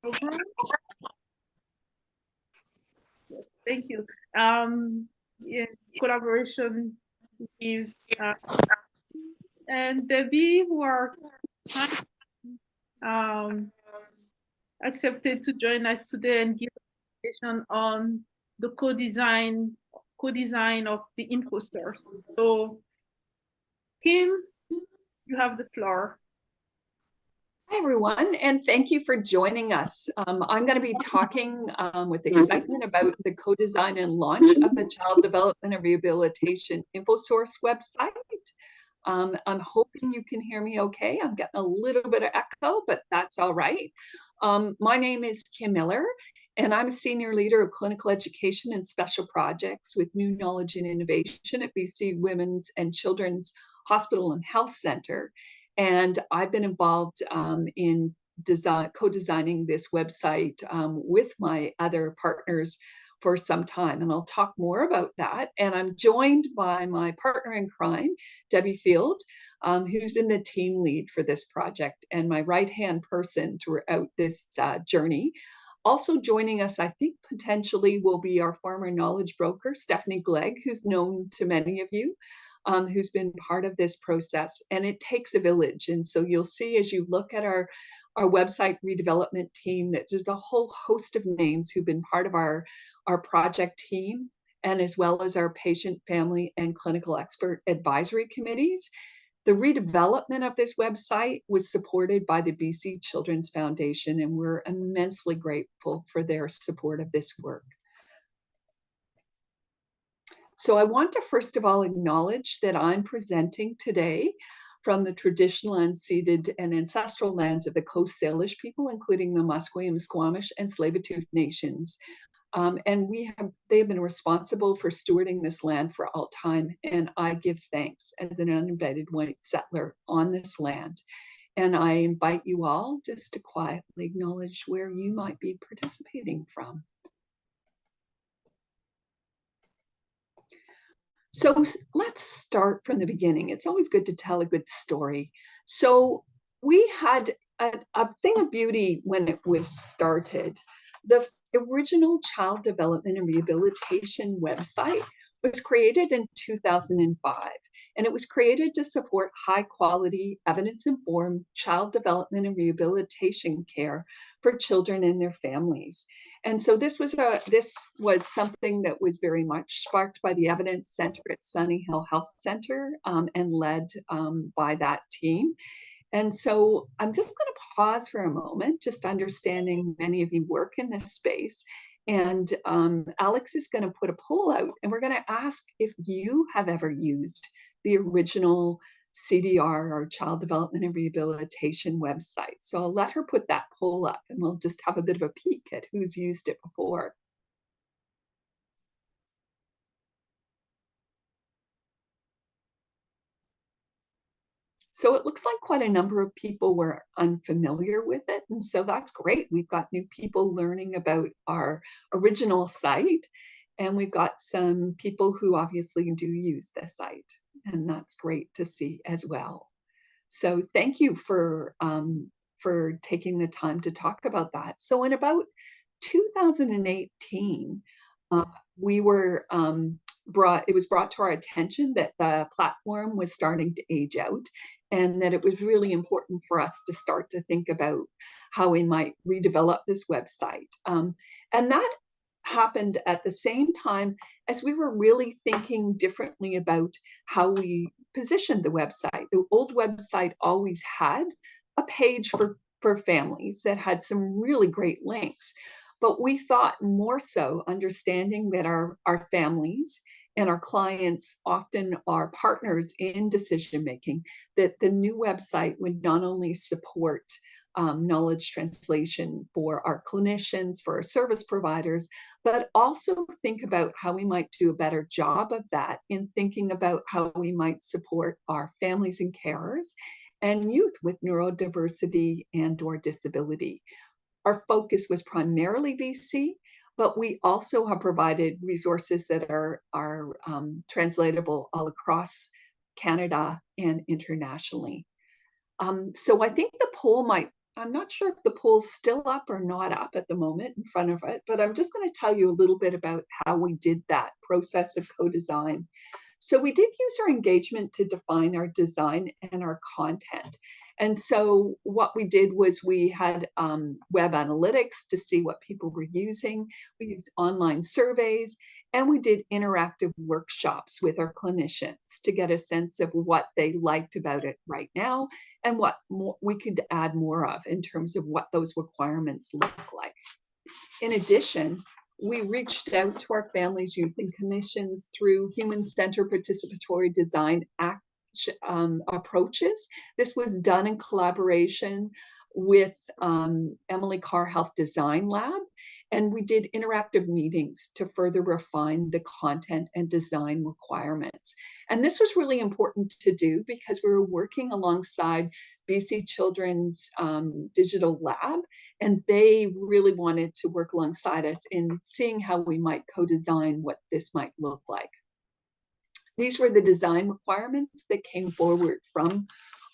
program. Yes, thank you. In collaboration with and Debbie, who are um, accepted to join us today and give presentation on the co-design of the InfoSource. So, Kim, you have the floor. Hi, everyone, and thank you for joining us. I'm going to be talking with excitement about the co-design and launch of the Child Development and Rehabilitation InfoSource website. I'm hoping you can hear me okay. I'm getting a little bit of echo, but that's all right. My name is Kim Miller, and I'm a senior leader of clinical education and special projects with new knowledge and innovation at BC Women's and Children's Hospital and Health Center. And I've been involved in co-designing this website with my other partners for some time, and I'll talk more about that. And I'm joined by my partner in crime, Debbie Field, who's been the team lead for this project and my right-hand person throughout this journey. Also joining us, I think potentially will be our former knowledge broker, Stephanie Glegg, who's known to many of you. Who's been part of this process, and it takes a village. And so you'll see as you look at our website redevelopment team that there's a whole host of names who've been part of our project team, and as well as our patient, family, and clinical expert advisory committees. The redevelopment of this website was supported by the BC Children's Foundation, and we're immensely grateful for their support of this work. So I want to first of all acknowledge that I'm presenting today from the traditional, unceded, and ancestral lands of the Coast Salish people, including the Musqueam, Squamish, and Tsleil-Waututh nations. And they have been responsible for stewarding this land for all time, and I give thanks as an uninvited white settler on this land. And I invite you all just to quietly acknowledge where you might be participating from. So let's start from the beginning. It's always good to tell a good story. So we had a thing of beauty when it was started. The original Child Development and Rehabilitation website was created in 2005, and it was created to support high quality, evidence-informed child development and rehabilitation care for children and their families. And so this was something that was very much sparked by the Evidence Center at Sunny Hill Health Center and led by that team. And so I'm just going to pause for a moment, just understanding many of you work in this space. And Alex is going to put a poll out, and we're going to ask if you have ever used the original CDR, or Child Development and Rehabilitation website. So I'll let her put that poll up, and we'll just have a bit of a peek at who's used it before. So it looks like quite a number of people were unfamiliar with it. And so that's great. We've got new people learning about our original site, and we've got some people who obviously do use the site. And that's great to see as well. So thank you for taking the time to talk about that. So in about 2018, we were it was brought to our attention that the platform was starting to age out, and that it was really important for us to start to think about how we might redevelop this website. And that happened at the same time as we were really thinking differently about how we positioned the website. The old website always had a page for families that had some really great links. But we thought more so, understanding that our families and our clients often are partners in decision making, that the new website would not only support knowledge translation for our clinicians, for our service providers, but also think about how we might do a better job of that in thinking about how we might support our families and carers and youth with neurodiversity and/or disability. Our focus was primarily BC, but we also have provided resources that are translatable all across Canada and internationally. So I think the poll might I'm not sure if the poll's still up or not up at the moment in front of it, but I'm just going to tell you a little bit about how we did that process of co-design. So we did user engagement to define our design and our content. And so what we did was we had web analytics to see what people were using. We used online surveys, and we did interactive workshops with our clinicians to get a sense of what they liked about it right now and what more we could add more of in terms of what those requirements look like. In addition, we reached out to our families, youth, and clinicians through human-centered participatory design approaches. This was done in collaboration with Emily Carr Health Design Lab, and we did interactive meetings to further refine the content and design requirements. And this was really important to do because we were working alongside BC Children's Digital Lab, and they really wanted to work alongside us in seeing how we might co-design what this might look like. These were the design requirements that came forward from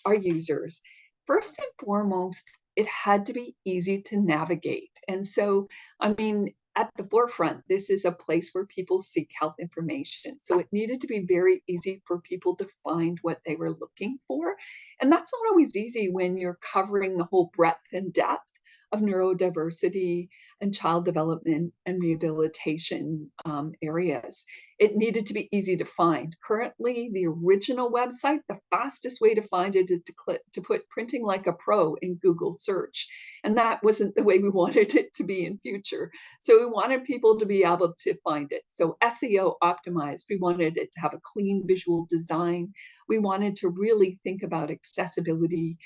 our users. First and foremost, it had to be easy to navigate. And so, I mean, at the forefront, this is a place where people seek health information. So it needed to be very easy for people to find what they were looking for. And that's not always easy when you're covering the whole breadth and depth of neurodiversity and child development and rehabilitation areas. It needed to be easy to find. Currently, the original website, the fastest way to find it is to put printing like a pro in Google search. And that wasn't the way we wanted it to be in future. So we wanted people to be able to find it. So SEO optimized, we wanted it to have a clean visual design. We wanted to really think about accessibility.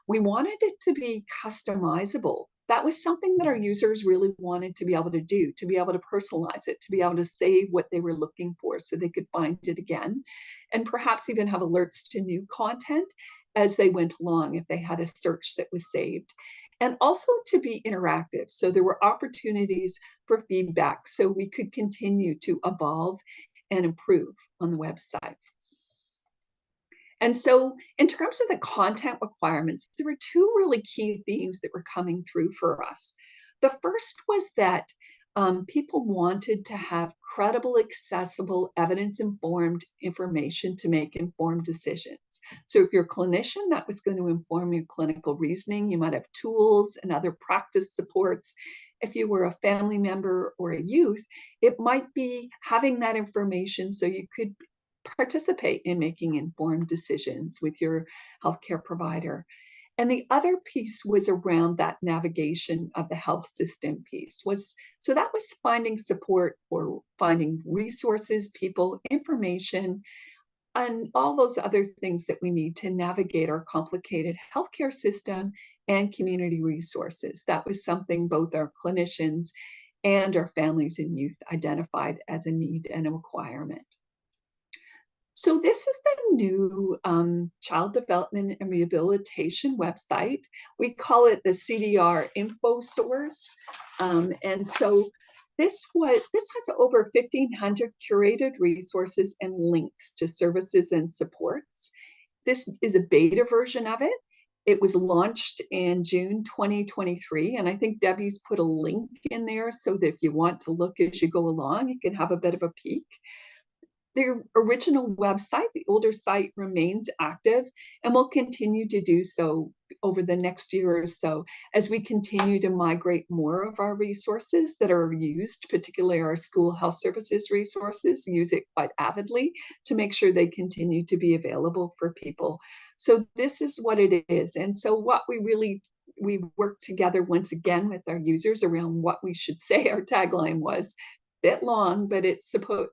We wanted it to be customizable. That was something that our users really wanted to be able to do, to be able to personalize it, to be able to say what they were looking for so they could find it again, and perhaps even have alerts to new content as they went along if they had a search that was saved. And also to be interactive. So there were opportunities for feedback so we could continue to evolve and improve on the website. And so in terms of the content requirements, there were two really key themes that were coming through for us. The first was that people wanted to have credible, accessible, evidence-informed information to make informed decisions. So if you're a clinician, that was going to inform your clinical reasoning. You might have tools and other practice supports. If you were a family member or a youth, it might be having that information so you could participate in making informed decisions with your healthcare provider. And the other piece was around that navigation of the health system piece. So that was finding support or finding resources, people, information, and all those other things that we need to navigate our complicated healthcare system and community resources. That was something both our clinicians and our families and youth identified as a need and a requirement. So this is the new Child Development and Rehabilitation website. We call it the CDR InfoSource. And so this has over 1,500 curated resources and links to services and supports. This is a beta version of it. It was launched in June 2023, and I think Debbie's put a link in there so that if you want to look as you go along, you can have a bit of a peek. The original website, the older site, remains active and will continue to do so over the next year or so as we continue to migrate more of our resources that are used, particularly our school health services resources, use it quite avidly to make sure they continue to be available for people. So this is what it is. And so what we worked together once again with our users around what we should say. Our tagline was bit long, but it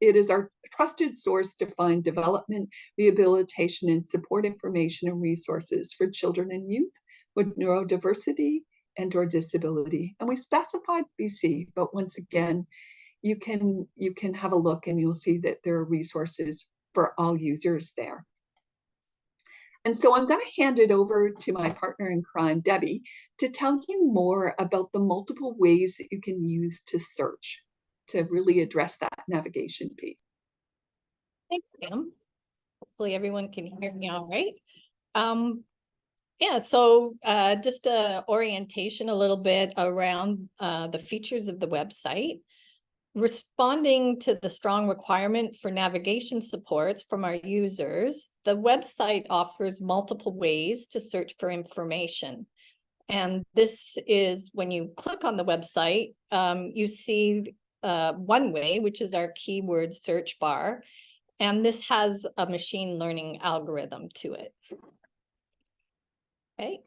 is our trusted source to find development, rehabilitation, and support information and resources for children and youth with neurodiversity and or disability. And we specified BC, but once again, you can have a look and you'll see that there are resources for all users there. And so I'm going to hand it over to my partner in crime, Debbie, to tell you more about the multiple ways that you can use to search to really address that navigation piece. Thanks, Pam. Hopefully everyone can hear me all right. Yeah, so just a orientation a little bit around the features of the website. Responding to the strong requirement for navigation supports from our users, the website offers multiple ways to search for information. And this is when you click on the website, you see one way, which is our keyword search bar. And this has a machine learning algorithm to it. Okay.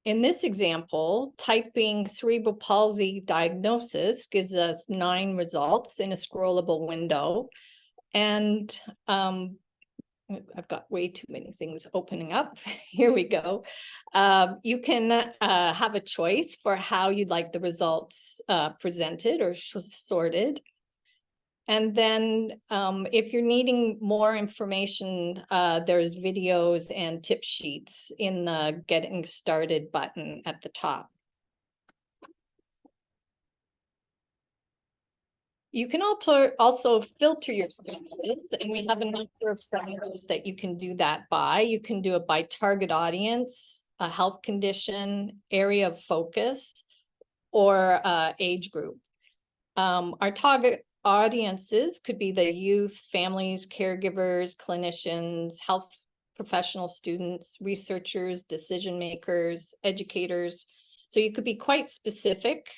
In this example, typing cerebral palsy diagnosis gives us 9 results in a scrollable window. And I've got way too many things opening up. Here we go. You can have a choice for how you'd like the results presented or sorted. And then if you're needing more information, there's videos and tip sheets in the Getting Started button at the top. You can also filter your searches, and we have a number of filters that you can do that by. You can do it by target audience, a health condition, area of focus, or age group. Our target audiences could be the youth, families, caregivers, clinicians, health professional students, researchers, decision makers, educators. So you could be quite specific.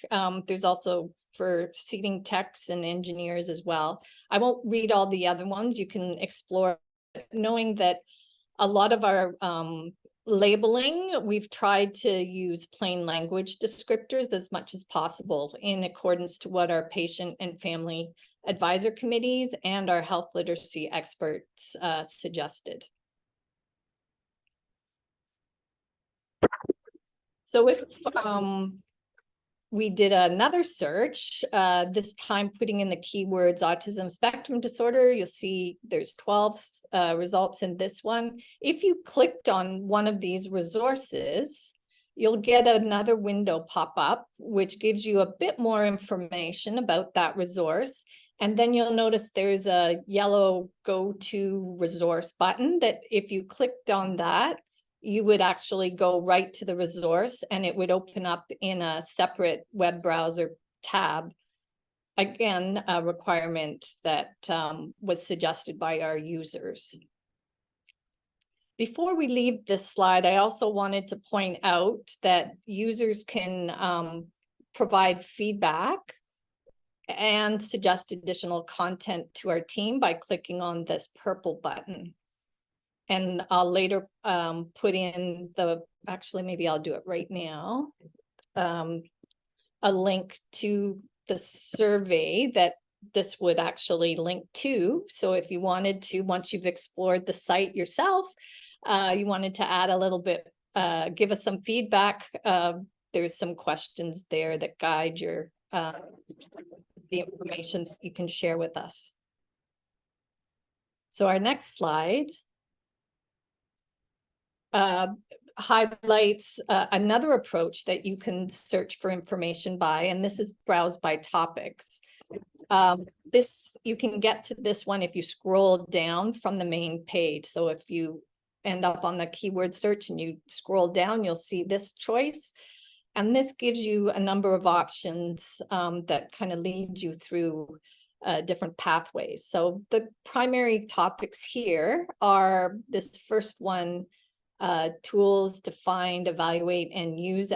There's also for seating techs and engineers as well. I won't read all the other ones. You can explore, knowing that a lot of our labeling, we've tried to use plain language descriptors as much as possible in accordance to what our patient and family advisor committees and our health literacy experts suggested. So if we did another search, this time putting in the keywords autism spectrum disorder, you'll see there's 12 results in this one. If you clicked on one of these resources, you'll get another window pop up, which gives you a bit more information about that resource. And then you'll notice there's a yellow go to resource button that if you clicked on that, you would actually go right to the resource and it would open up in a separate web browser tab. Again, a requirement that was suggested by our users. Before we leave this slide, I also wanted to point out that users can provide feedback and suggest additional content to our team by clicking on this purple button. And I'll later put in actually, maybe I'll do it right now, a link to the survey that this would actually link to. So if you wanted to, once you've explored the site yourself, you wanted to add a little bit, give us some feedback, there's some questions there that guide your the information that you can share with us. So our next slide highlights another approach that you can search for information by, and this is browse by topics. You can get to this one if you scroll down from the main page. So if you end up on the keyword search and you scroll down, you'll see this choice. And this gives you a number of options that kind of lead you through different pathways. So the primary topics here are this first one, tools to find, evaluate, and use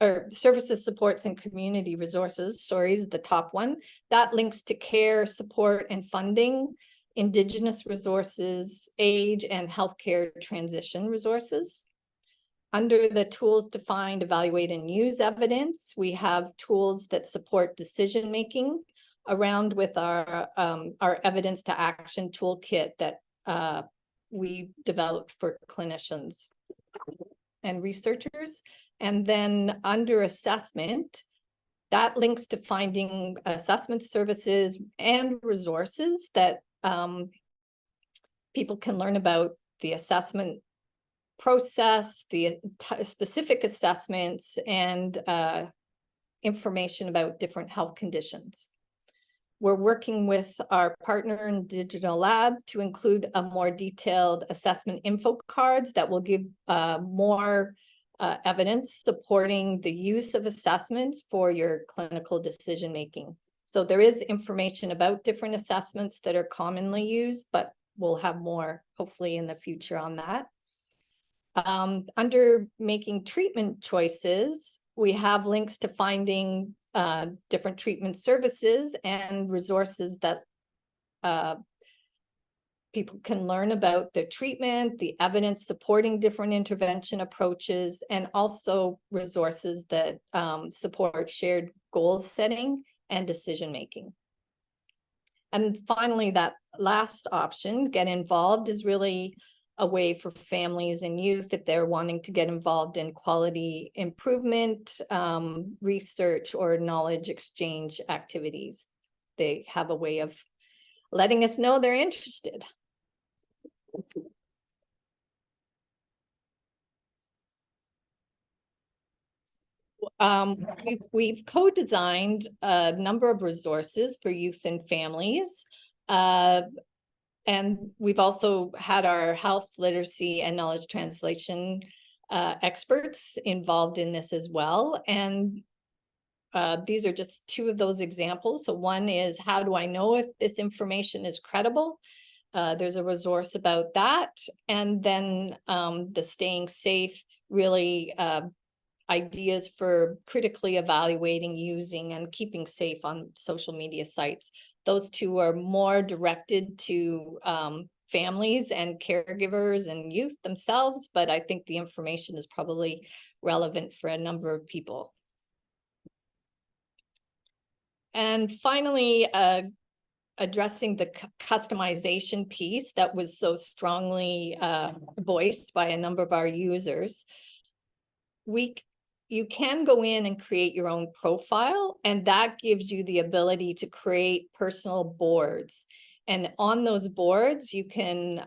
or services, supports, and community resources, sorry, is the top one. That links to care, support, and funding, Indigenous resources, age, and healthcare transition resources. Under the tools to find, evaluate, and use evidence, we have tools that support decision-making around with our evidence to action toolkit that we developed for clinicians and researchers. And then under assessment, that links to finding assessment services and resources that people can learn about the assessment process, the specific assessments, and information about different health conditions. We're working with our partner in Digital Lab to include a more detailed assessment info cards that will give more evidence supporting the use of assessments for your clinical decision making. So there is information about different assessments that are commonly used, but we'll have more hopefully in the future on that. Under making treatment choices, we have links to finding different treatment services and resources that people can learn about the treatment, the evidence supporting different intervention approaches, and also resources that support shared goal setting and decision making. And finally, that last option, get involved, is really a way for families and youth, if they're wanting to get involved in quality improvement, research, or knowledge exchange activities. They have a way of letting us know they're interested. We've co-designed a number of resources for youth and families. And we've also had our health literacy and knowledge translation experts involved in this as well. And these are just two of those examples. So one is, how do I know if this information is credible? There's a resource about that. And then the staying safe, really ideas for critically evaluating, using, and keeping safe on social media sites. Those two are more directed to families and caregivers and youth themselves, but I think the information is probably relevant for a number of people. And finally, addressing the customization piece that was so strongly voiced by a number of our users. You can go in and create your own profile, and that gives you the ability to create personal boards. And on those boards, you can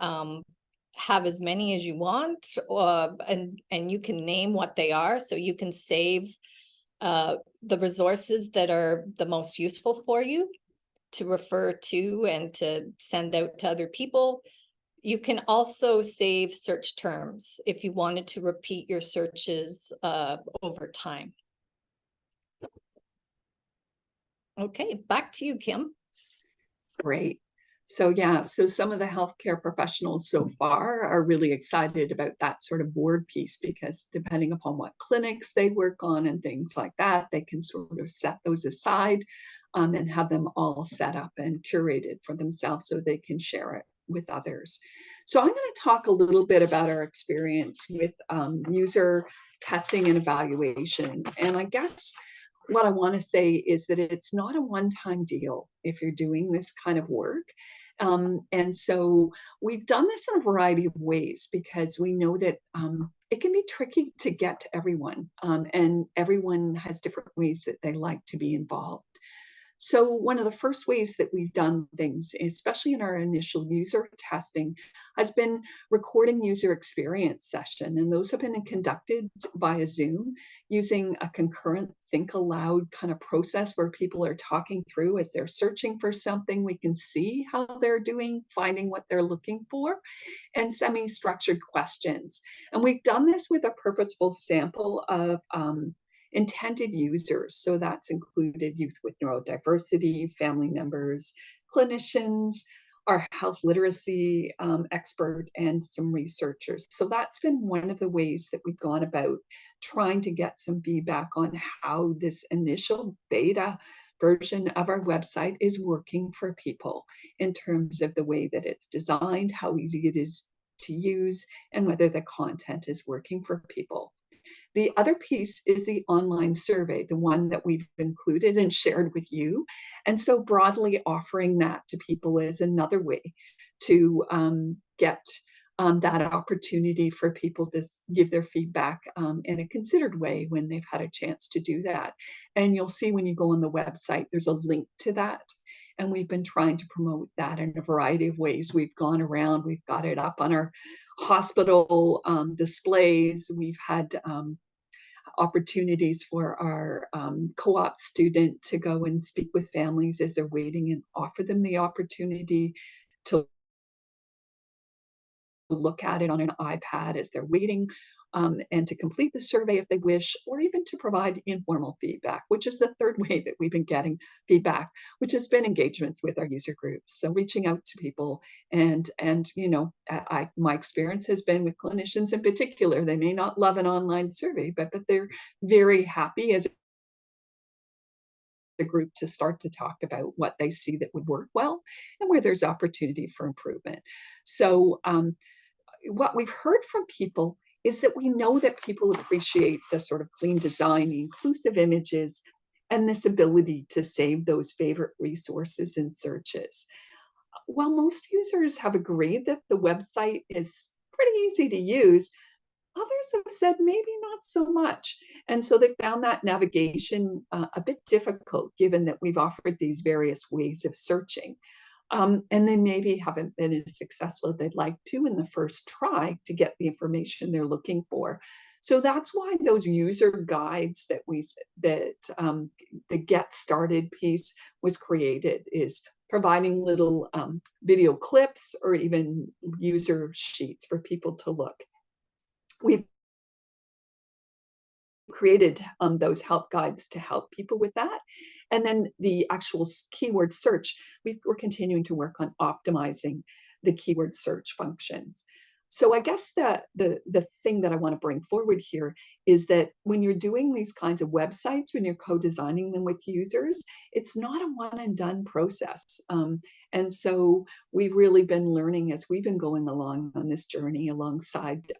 have as many as you want, and you can name what they are. So you can save the resources that are the most useful for you to refer to and to send out to other people. You can also save search terms if you wanted to repeat your searches over time. Okay, back to you, Kim. Great. So yeah, so some of the healthcare professionals so far are really excited about that sort of board piece, because depending upon what clinics they work on and things like that, they can sort of set those aside and have them all set up and curated for themselves so they can share it with others. So I'm going to talk a little bit about our experience with user testing and evaluation. And I guess what I want to say is that it's not a one-time deal if you're doing this kind of work. And so we've done this in a variety of ways, because we know that it can be tricky to get to everyone, and everyone has different ways that they like to be involved. So one of the first ways that we've done things, especially in our initial user testing, has been recording user experience session. And those have been conducted via Zoom using a concurrent think aloud kind of process where people are talking through as they're searching for something. We can see how they're doing, finding what they're looking for, and semi-structured questions. And we've done this with a purposeful sample of intended users. So that's included youth with neurodiversity, family members, clinicians, our health literacy expert, and some researchers. So that's been one of the ways that we've gone about trying to get some feedback on how this initial beta version of our website is working for people in terms of the way that it's designed, how easy it is to use, and whether the content is working for people. The other piece is the online survey, the one that we've included and shared with you. And so broadly offering that to people is another way to get that opportunity for people to give their feedback in a considered way when they've had a chance to do that. And you'll see when you go on the website, there's a link to that. And we've been trying to promote that in a variety of ways. We've gone around, we've got it up on our hospital displays. We've had opportunities for our co-op student to go and speak with families as they're waiting and offer them the opportunity to look at it on an iPad as they're waiting, and to complete the survey if they wish, or even to provide informal feedback, which is the third way that we've been getting feedback, which has been engagements with our user groups. So reaching out to people, and you know, my experience has been with clinicians in particular. They may not love an online survey, but they're very happy as a group to start to talk about what they see that would work well and where there's opportunity for improvement. So what we've heard from people is that we know that people appreciate the sort of clean design, inclusive images, and this ability to save those favorite resources in searches. While most users have agreed that the website is pretty easy to use, others have said maybe not so much. And so they found that navigation a bit difficult, given that we've offered these various ways of searching. And they maybe haven't been as successful as they'd like to in the first try to get the information they're looking for. So that's why those user guides that the Get Started piece was created, is providing little video clips or even user sheets for people to look. We've created those help guides to help people with that. And then the actual keyword search, we're continuing to work on optimizing the keyword search functions. So I guess the thing that I want to bring forward here is that when you're doing these kinds of websites, when you're co-designing them with users, it's not a one and done process. And so we've really been learning as we've been going along on this journey alongside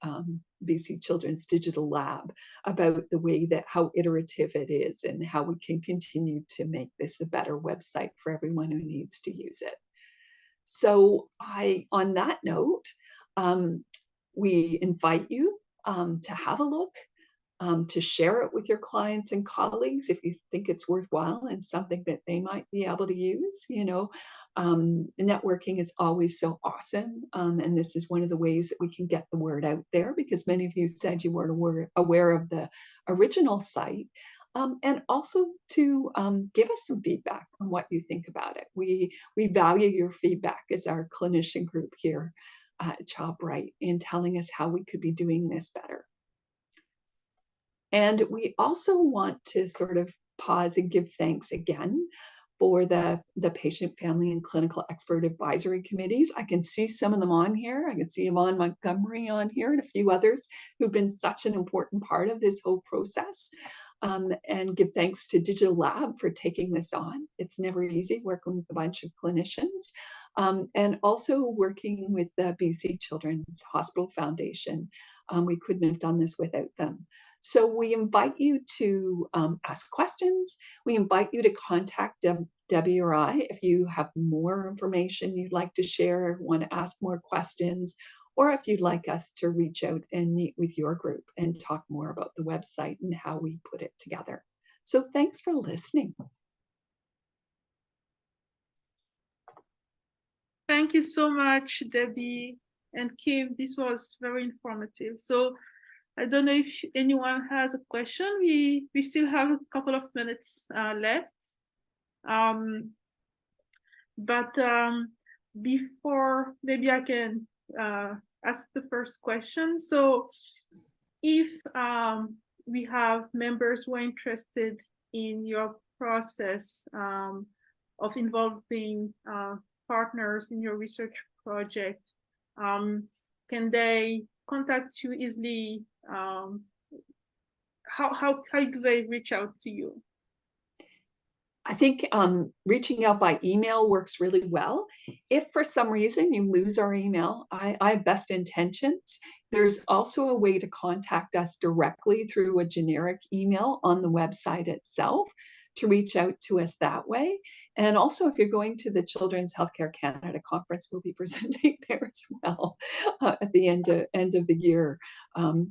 BC Children's Digital Lab about the way that how iterative it is and how we can continue to make this a better website for everyone who needs to use it. So on that note, we invite you to have a look, to share it with your clients and colleagues if you think it's worthwhile and something that they might be able to use. You know, networking is always so awesome, and this is one of the ways that we can get the word out there, because many of you said you weren't aware of the original site. And also to give us some feedback on what you think about it. We value your feedback as our clinician group here at Child Bright in telling us how we could be doing this better. And we also want to sort of pause and give thanks again for the patient, family, and clinical expert advisory committees. I can see some of them on here. I can see Yvonne Montgomery on here and a few others who've been such an important part of this whole process. And give thanks to Digital Lab for taking this on. It's never easy working with a bunch of clinicians, and also working with the BC Children's Hospital Foundation. We couldn't have done this without them. So we invite you to ask questions. We invite you to contact Debbie or I if you have more information you'd like to share, want to ask more questions, or if you'd like us to reach out and meet with your group and talk more about the website and how we put it together. So thanks for listening. Thank you so much, Debbie and Kim. This was very informative. So I don't know if anyone has a question. We still have a couple of minutes left. But before, maybe I can ask the first question. So if we have members who are interested in your process of involving partners in your research project, can they contact you easily? How do they reach out to you? I think reaching out by email works really well. If for some reason you lose our email, I have best intentions. There's also a way to contact us directly through a generic email on the website itself, to reach out to us that way. And also, if you're going to the Children's Healthcare Canada conference, we'll be presenting there as well at the end of the year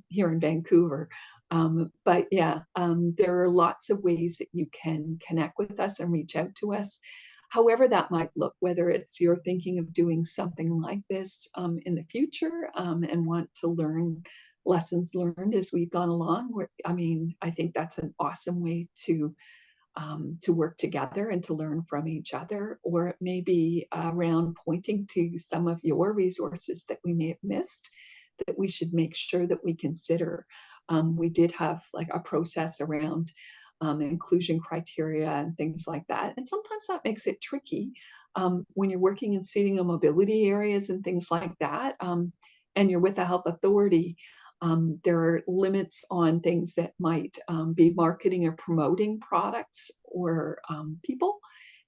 here in Vancouver. But yeah, there are lots of ways that you can connect with us and reach out to us, however that might look, whether it's you're thinking of doing something like this in the future and want to learn lessons learned as we've gone along. I mean, I think that's an awesome way to work together and to learn from each other. Or it may be around pointing to some of your resources that we may have missed that we should make sure that we consider. We did have like a process around inclusion criteria and things like that. And sometimes that makes it tricky when you're working in seating and mobility areas and things like that. And you're with a health authority, there are limits on things that might be marketing or promoting products or people.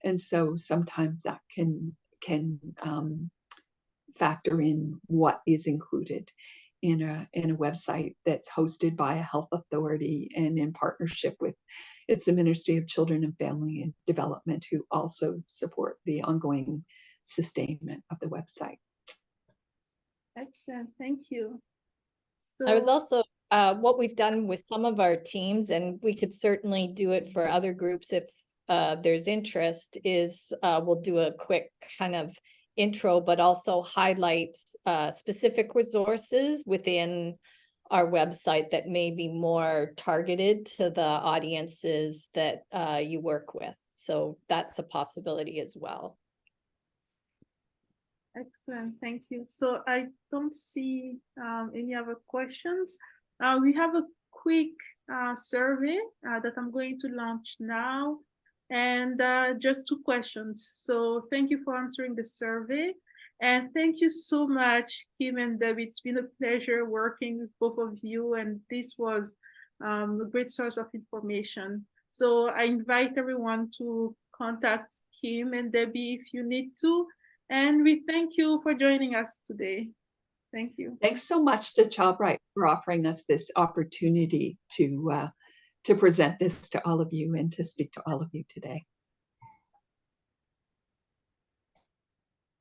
And so sometimes that can factor in what is included in a website that's hosted by a health authority and in partnership with the Ministry of Children and Family and Development, who also support the ongoing sustainment of the website. Excellent, thank you. I was So, also, what we've done with some of our teams, and we could certainly do it for other groups if there's interest, is we'll do a quick kind of intro, but also highlight specific resources within our website that may be more targeted to the audiences that you work with. So that's a possibility as well. excellent, thank you. So I don't see any other questions. We have a quick survey that I'm going to launch now, and just 2 questions. So thank you for answering the survey. And thank you so much, Kim and Debbie. It's been a pleasure working with both of you, and this was a great source of information. So I invite everyone to contact Kim and Debbie if you need to. And we thank you for joining us today. Thank you. Thanks so much to ChildBright for offering us this opportunity to present this to all of you and to speak to all of you today.